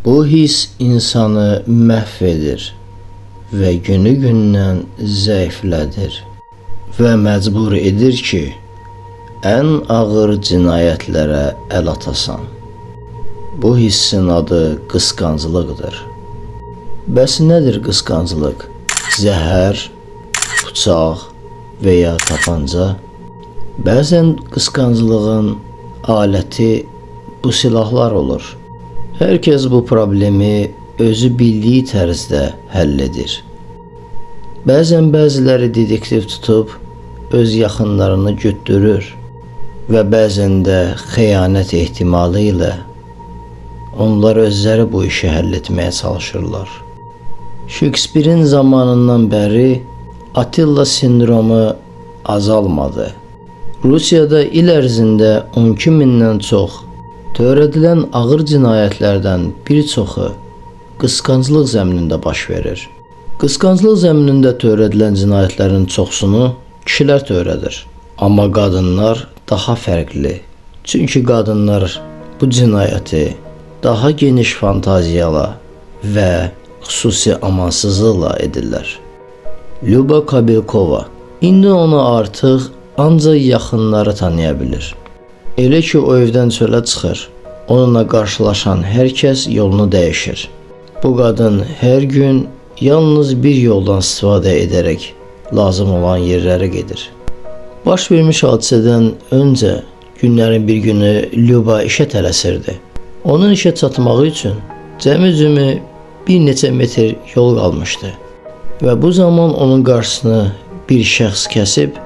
Bu his insanı məhv edir və günü-gündən zəiflədir və məcbur edir ki, ən ağır cinayətlərə əl atasan. Bu hissin adı qısqanclıqdır. Bəs nədir qısqanclıq? Zəhər, bıçaq və ya tapanca? Bəzən qısqanclığın aləti bu silahlar olur. Hər kəs bu problemi özü bildiyi tərzdə həll edir. Bəzən bəziləri dedektiv tutub öz yaxınlarını güddürür və bəzən də xəyanət ehtimalı ilə onlar özləri bu işi həll etməyə çalışırlar. Şekspirin zamanından bəri Attila sindromu azalmadı. Rusiyada il ərzində 12 mindən çox törədilən ağır cinayətlərdən bir çoxu qısqanclıq zəminində baş verir. Qısqanclıq zəminində törədilən cinayətlərin çoxsunu kişilər törədir. Amma qadınlar daha fərqli. Çünki qadınlar bu cinayəti daha geniş fantaziyala və xüsusi amansızlıqla edirlər. Lyuba Kabelkova. İndi onu artıq ancaq yaxınları tanıya bilir. Elə ki o evdən çölə çıxır, onunla qarşılaşan hər kəs yolunu dəyişir. Bu qadın hər gün yalnız bir yoldan istifadə edərək lazım olan yerlərə gedir. Baş vermiş hadisədən öncə günlərin bir günü Lyuba işə tələsirdi. Onun işə çatmağı üçün cəmi-cümi bir neçə metr yol qalmışdı və bu zaman onun qarşısını bir şəxs kəsib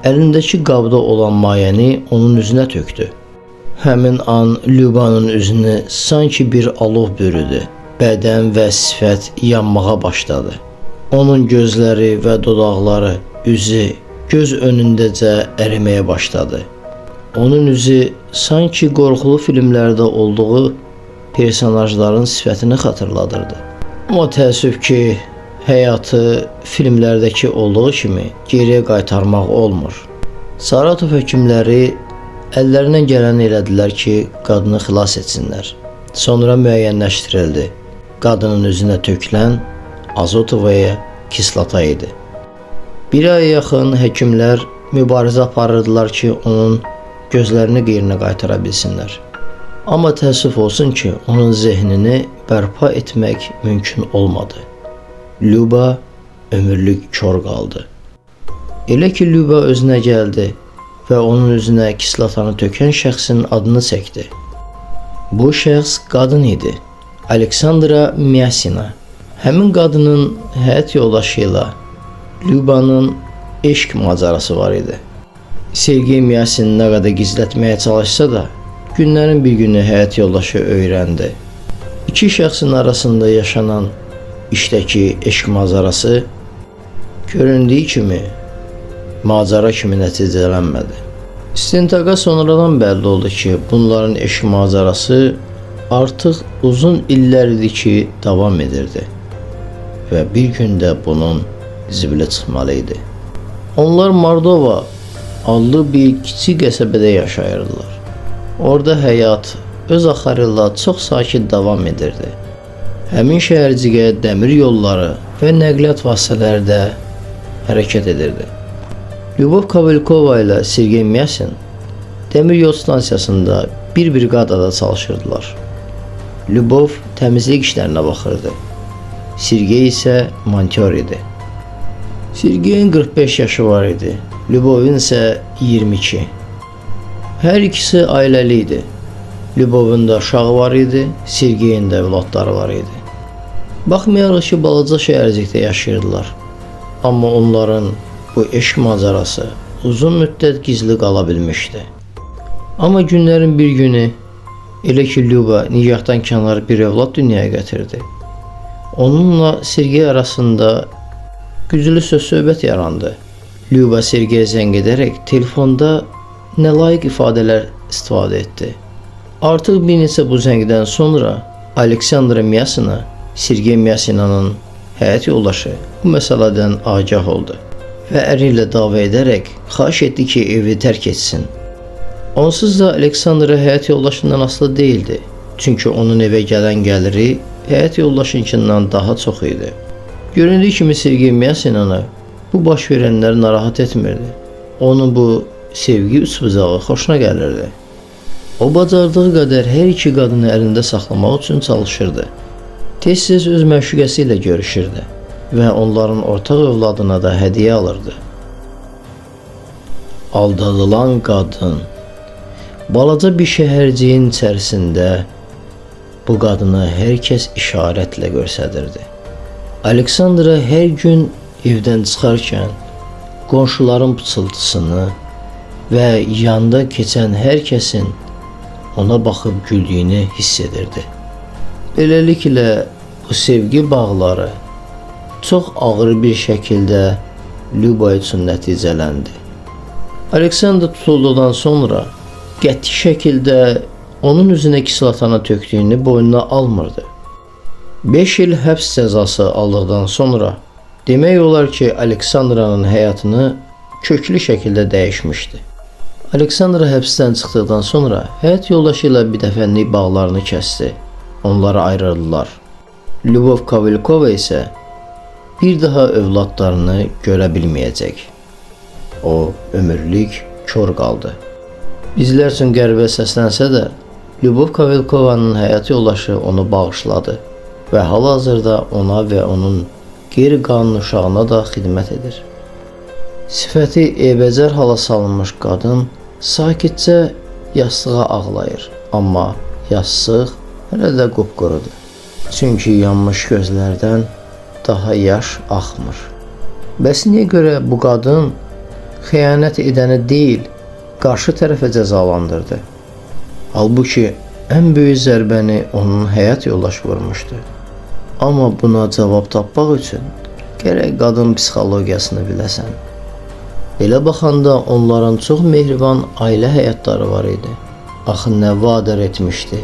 əlindəki qabda olan mayəni onun üzünə tökdü. Həmin an Lyubanın üzünü sanki bir alov bürüdü. Bədən və sifət yanmağa başladı. Onun gözləri və dodaqları, üzü göz önündəcə əriməyə başladı. Onun üzü sanki qorxulu filmlərdə olduğu personajların sifətini xatırladırdı. Amma təəssüf ki, həyatı filmlərdəki olduğu kimi geriyə qaytarmaq olmur. Saratov həkimləri əllərindən gələni elədilər ki, qadını xilas etsinlər. Sonra müəyyənləşdirildi. Qadının üzünə tökülən azotovaya kislota idi. Bir aya yaxın həkimlər mübarizə aparırdılar ki, onun gözlərini qeyrinə qaytara bilsinlər. Amma təəssüf olsun ki, onun zehnini bərpa etmək mümkün olmadı. Lyuba ömürlük kör qaldı. Elə ki Lyuba özünə gəldi və onun üzünə kislotanı tökən şəxsin adını çəkdi. Bu şəxs qadın idi. Aleksandra Myasina. Həmin qadının həyat yoldaşı ilə Lyubanın eşq macərası var idi. Sergey Myasin nə qədər gizlətməyə çalışsa da, günlərin bir günü həyat yoldaşı öyrəndi. İki şəxsin arasında yaşanan işdəki eşq macərası göründüyü kimi macəra kimi nəticələnmədi. İstintaqa sonradan bəlli oldu ki, bunların eşq macərası artıq uzun illər idi ki, davam edirdi və bir gündə bunun zibilə çıxmalı idi. Onlar Mordova adlı bir kiçik qəsəbədə yaşayırdılar. Orada həyat öz axarı ilə çox sakit davam edirdi. Həmin şəhərcikə dəmir yolları və nəqliyyat vasitələri də hərəkət edirdi. Lyubov Kabelkova ilə Sergey Myasin dəmir yol stansiyasında bir briqadada çalışırdılar. Lyubov təmizlik işlərinə baxırdı. Sergey isə montyor idi. Sergeyin 45 yaşı var idi. Lyubovun isə 22. Hər ikisi ailəli idi. Lyubovun da uşağı var idi, Sergeyin də övladları var idi. Baxmayaraq ki, balaca şəhərcikdə yaşayırdılar. Amma onların bu eşq macərası uzun müddət gizli qala bilmişdi. Amma günlərin bir günü elə ki Lyuba nigahdan kənar bir övlad dünyaya gətirdi. Onunla Sergey arasında güclü söz-söhbət yarandı. Lyuba Sergeyə zəng edərək telefonda nələyiq ifadələr istifadə etdi. Artıq bir neçə bu zəngdən sonra Aleksandra Myasina, Sergey Myasinanın həyat yoldaşı bu məsələdən agah oldu və əri ilə dava edərək xahiş etdi ki, evi tərk etsin. Onsuz da Aleksandra həyat yoldaşından asılı değildi. Çünki onun evə gələn gəliri həyat yoldaşınkindən daha çox idi. Göründüyü kimi Sevgi Sinanı bu baş verənlər narahat etmirdi. Onun bu sevgi üçbucağı xoşuna gəlirdi. O bacardığı qədər hər iki qadını əlində saxlamaq üçün çalışırdı. Tez-tez öz məşuqəsi ilə görüşürdü və onların ortaq övladına da hədiyyə alırdı. Aldadılan qadın balaca bir şəhərciyin içərisində bu qadını hər kəs işarətlə göstərirdi. Aleksandra hər gün evdən çıxarkən qonşuların pıçıltısını və yanda keçən hər kəsin ona baxıb güldüyünü hiss edirdi. Beləliklə bu sevgi bağları çox ağır bir şəkildə Lyuba üçün nəticələndi. Aleksandra tutulduqdan sonra qəti şəkildə onun üzünə kislatanı tökdüyünü boynuna almırdı. 5 il həbs cəzası aldıqdan sonra demək olar ki, Aleksandra'nın həyatını köklü şəkildə dəyişmişdi. Aleksandra həbsdən çıxdıqdan sonra həyat yoldaşı ilə birdəfəlik bağlarını kəsdi. Onları ayrıldılar. Lyubov Kavalkova isə bir daha övladlarını görə bilməyəcək. O ömürlük kör qaldı. Bizlər üçün qəribə səslənsə də, Lyubov Kavalkovanın həyat yoldaşı onu bağışladı və hal-hazırda ona və onun qeyri-qanuni uşağına da xidmət edir. Sifəti eybəcər hala salınmış qadın sakitcə yastığa ağlayır, amma yastıq hələ də qupqurudur. Çünki yanmış gözlərdən daha yaş axmır. Bəs niyə görə bu qadın xəyanət edəni deyil, qarşı tərəfə cəzalandırdı? Halbuki ən böyük zərbəni onun həyat yoldaşı vurmuşdu. Amma buna cavab tapmaq üçün gərək qadın psixologiyasını biləsən. Belə baxanda onların çox mehriban ailə həyatları var idi. Axı nə vadar etmişdi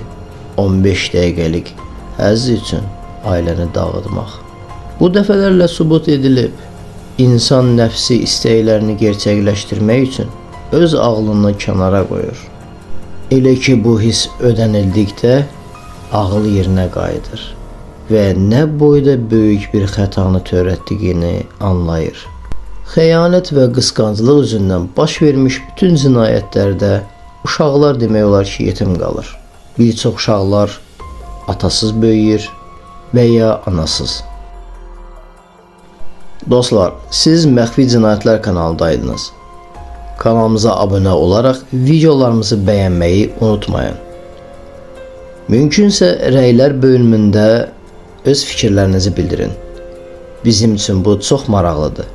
15 dəqiqəlik həzz üçün ailəni dağıtmaq. Bu dəfələrlə sübut edilib, insan nəfsi istəklərini gerçəkləşdirmək üçün öz ağlını kənara qoyur. Elə ki bu his ödənildikdə ağıl yerinə qayıdır və nə boyda böyük bir xətanı törətdiyini anlayır. Xəyanət və qısqanclıq üzündən baş vermiş bütün cinayətlərdə uşaqlar demək olar ki, yetim qalır. Bir çox uşaqlar atasız böyüyür və ya anasız. Dostlar, siz Məxfi Cinayətlər kanalındaydınız. Kanalımıza abunə olaraq videolarımızı bəyənməyi unutmayın. Mümkünsə rəylər bölümündə öz fikirlərinizi bildirin. Bizim üçün bu çox maraqlıdır.